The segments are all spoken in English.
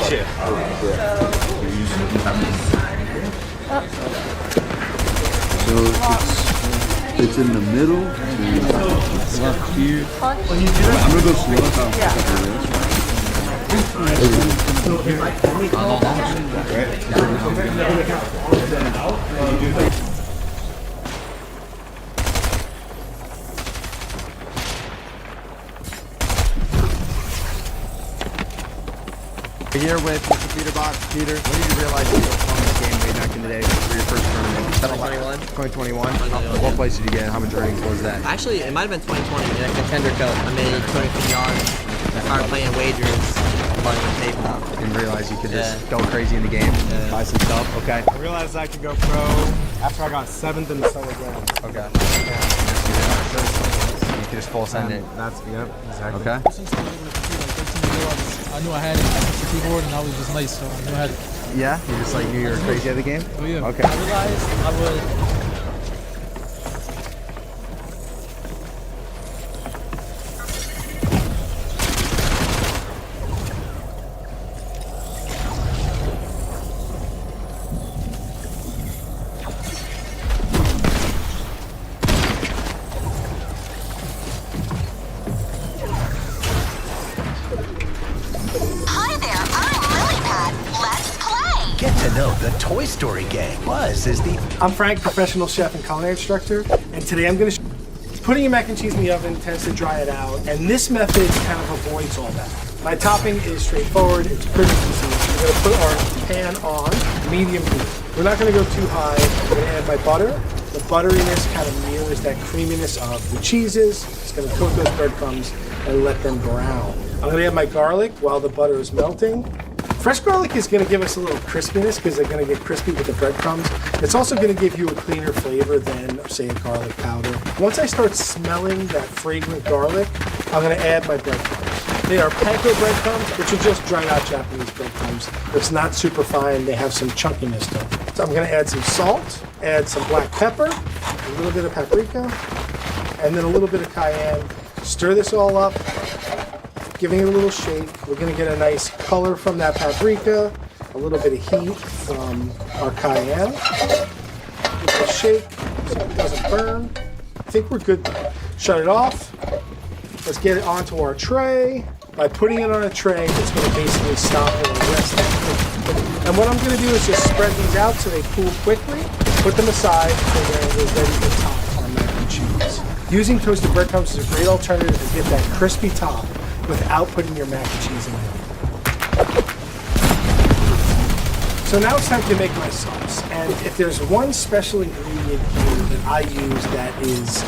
Shit. So it's in the middle. It's left here. I'm gonna go slow. We're here with Mr. GiveybotFN. Peter, when did you realize you were playing this game way back in the day for your first tournament? 2021. 2021? What place did you get? How much earnings was that? Actually, it might have been 2020. In a contender cup, I made 250 yards. I started playing wagers, money and PayPal. Didn't realize you could just go crazy in the game, buy some stuff. Okay. I realized I could go pro after I got 7th in the summer games. Okay. You could just full send it. That's, yep, exactly. Okay. I knew I had it on the keyboard and I was just nice, so I knew I had it. Yeah? You just like knew you were crazy at the game? Oh yeah. Okay. I realized I would. Get to know the Toy Story gang. Buzz is the... I'm Frank, professional chef and culinary instructor, and today I'm going to putting your mac and cheese in the oven tends to dry it out, and this method kind of avoids all that. My topping is straightforward, it's pretty easy. We're going to put our pan on medium heat. We're not going to go too high. I'm going to add my butter. The butteriness kind of mirrors that creaminess of the cheeses. It's going to coat those breadcrumbs and let them brown. I'm going to add my garlic while the butter is melting. Fresh garlic is going to give us a little crispiness because they're going to get crispy with the breadcrumbs. It's also going to give you a cleaner flavor than, say, a garlic powder. Once I start smelling that fragrant garlic, I'm going to add my breadcrumbs. They are panko breadcrumbs, which are just dried out Japanese breadcrumbs. It's not super fine. They have some chunkiness to them. So I'm going to add some salt, add some black pepper, a little bit of paprika, and then a little bit of cayenne. Stir this all up. Giving it a little shake. We're going to get a nice color from that paprika, a little bit of heat from our cayenne. Give it a shake so it doesn't burn. I think we're good though. Shut it off. Let's get it onto our tray. By putting it on a tray, it's going to basically stop it and rest it. And what I'm going to do is just spread these out so they cool quickly, put them aside, and then we're ready to top our mac and cheese. Using toasted breadcrumbs is a great alternative to get that crispy top without putting your mac and cheese in it. So now it's time to make my sauce. And if there's one special ingredient here that I use that is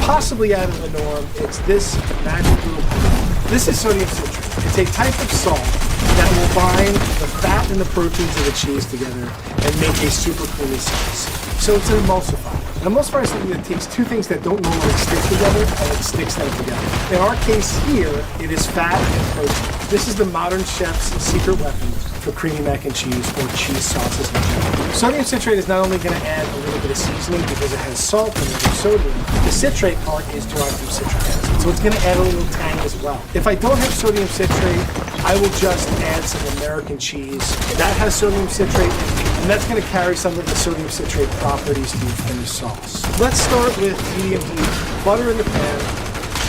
possibly out of the norm, it's this magic little thing. This is sodium citrate. It's a type of salt that will bind the fat and the proteins of the cheese together and make a super creamy sauce. So it's an emulsifier. An emulsifier is something that takes two things that don't normally stick together and it sticks them together. In our case here, it is fat and protein. This is the modern chef's secret weapon for creamy mac and cheese or cheese sauces in general. Sodium citrate is not only going to add a little bit of seasoning because it has salt and there's sodium, the citrate part is derived from citric acid. So it's going to add a little tang as well. If I don't have sodium citrate, I will just add some American cheese. That has sodium citrate and that's going to carry some of the sodium citrate properties to your finished sauce. Let's start with medium heat. Butter in the pan.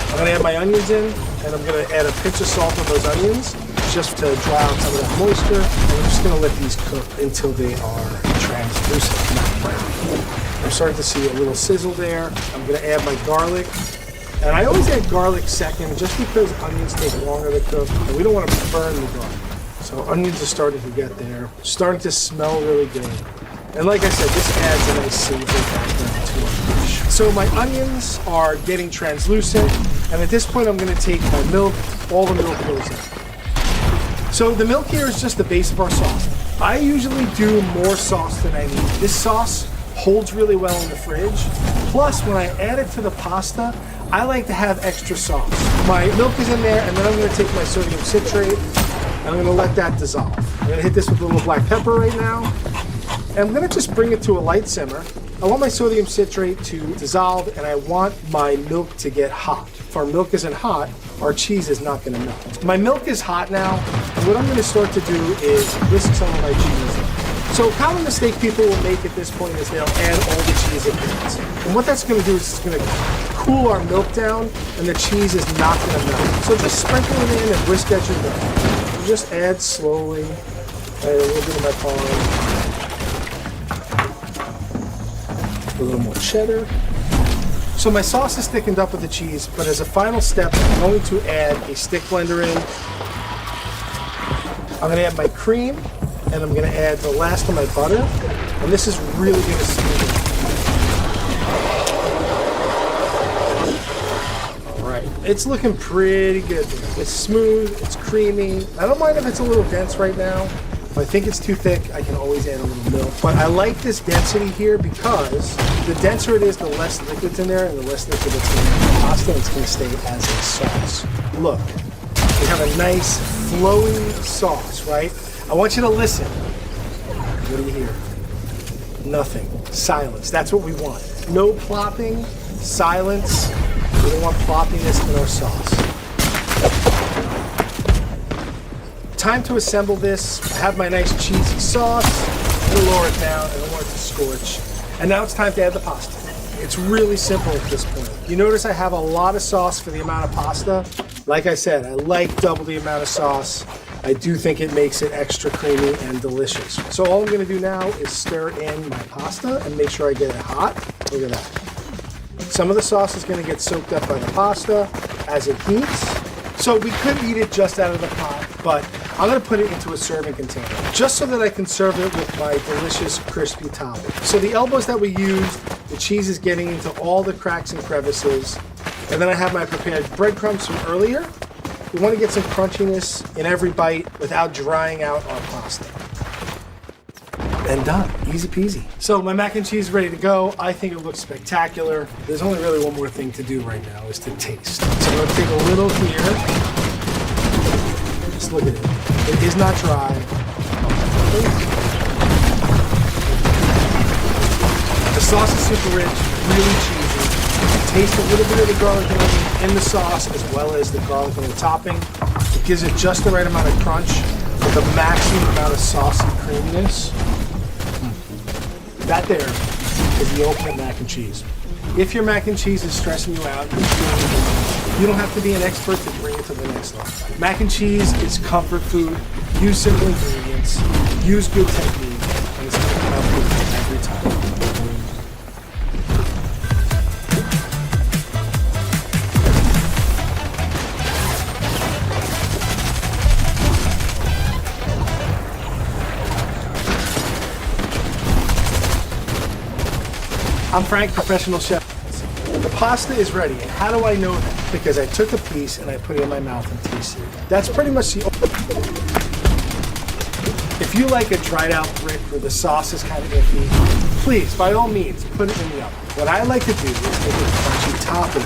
I'm going to add my onions in, and I'm going to add a pinch of salt on those onions just to dry out some of that moisture. And we're just going to let these cook until they are translucent, not brown. I'm starting to see a little sizzle there. I'm going to add my garlic. And I always add garlic second just because onions take longer to cook, and we don't want to burn the garlic. So onions are starting to get there, starting to smell really good. And like I said, this adds a nice savory background to our dish. So my onions are getting translucent, and at this point I'm going to take my milk, all the milk goes in. So the milk here is just the base of our sauce. I usually do more sauce than I need. This sauce holds really well in the fridge. Plus, when I add it to the pasta, I like to have extra sauce. My milk is in there, and then I'm going to take my sodium citrate, and I'm going to let that dissolve. I'm going to hit this with a little black pepper right now. And I'm going to just bring it to a light simmer. I want my sodium citrate to dissolve, and I want my milk to get hot. If our milk isn't hot, our cheese is not gonna melt. My milk is hot now, and what I'm gonna start to do is whisk some of my cheese in. So a common mistake people will make at this point is they'll add all the cheese at once. And what that's gonna do is it's gonna cool our milk down, and the cheese is not gonna melt. So just sprinkle it in and whisk as you go. You just add slowly, add a little bit of my parm. A little more cheddar. So my sauce is thickened up with the cheese, but as a final step, I'm going to add a stick blender in. I'm going to add my cream, and I'm going to add the last of my butter, and this is really going to smooth it. All right, it's looking pretty good. It's smooth, it's creamy. I don't mind if it's a little dense right now. If I think it's too thick, I can always add a little milk. But I like this density here because the denser it is, the less liquid's in there, and the less liquid that's in the pasta, it's gonna stay as a sauce. Look, we have a nice flowy sauce, right? I want you to listen. What do you hear? Nothing. Silence. That's what we want. No plopping, silence. We don't want ploppiness in our sauce. Time to assemble this. I have my nice cheesy sauce. I'm gonna lower it down. I don't want it to scorch. And now it's time to add the pasta. It's really simple at this point. You notice I have a lot of sauce for the amount of pasta. Like I said, I like double the amount of sauce. I do think it makes it extra creamy and delicious. So all I'm gonna do now is stir in my pasta and make sure I get it hot. Look at that. Some of the sauce is gonna get soaked up by the pasta as it heats. So we could eat it just out of the pot, but I'm gonna put it into a serving container just so that I can serve it with my delicious crispy topping. So the elbows that we used, the cheese is getting into all the cracks and crevices. And then I have my prepared breadcrumbs from earlier. We wanna get some crunchiness in every bite without drying out our pasta. And done, easy peasy. So my mac and cheese is ready to go. I think it looks spectacular. There's only really one more thing to do right now is to taste. So I'm gonna take a little here. Just look at it. It is not dry. The sauce is super rich, really cheesy. Taste a little bit of the garlic and onion in the sauce as well as the garlic and the topping. It gives it just the right amount of crunch with the maximum amount of saucy creaminess. That there is the ultimate mac and cheese. If your mac and cheese is stressing you out, you don't have to be an expert to bring it to the next level. Mac and cheese is comfort food. Use simple ingredients, use good technique, and it's gonna come out good every time. I'm Frank, professional chef. The pasta is ready, and how do I know that? Because I took a piece and I put it in my mouth and tasted it. That's pretty much the... If you like a dried out brick where the sauce is kind of iffy, please, by all means, put it in the oven. What I like to do is make a crunchy topping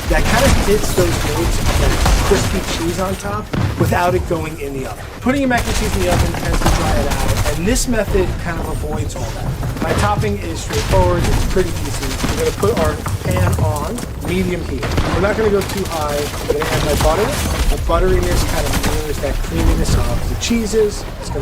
that kind of hits those notes of that crispy cheese on top without it going in the oven. Putting your mac and cheese in the oven tends to dry it out, and this method kind of avoids all that. My topping is straightforward, it's pretty easy. We're gonna put our pan on medium heat. We're not gonna go too high. I'm gonna add my butter. The butteriness kind of mirrors that creaminess of the cheeses. It's gonna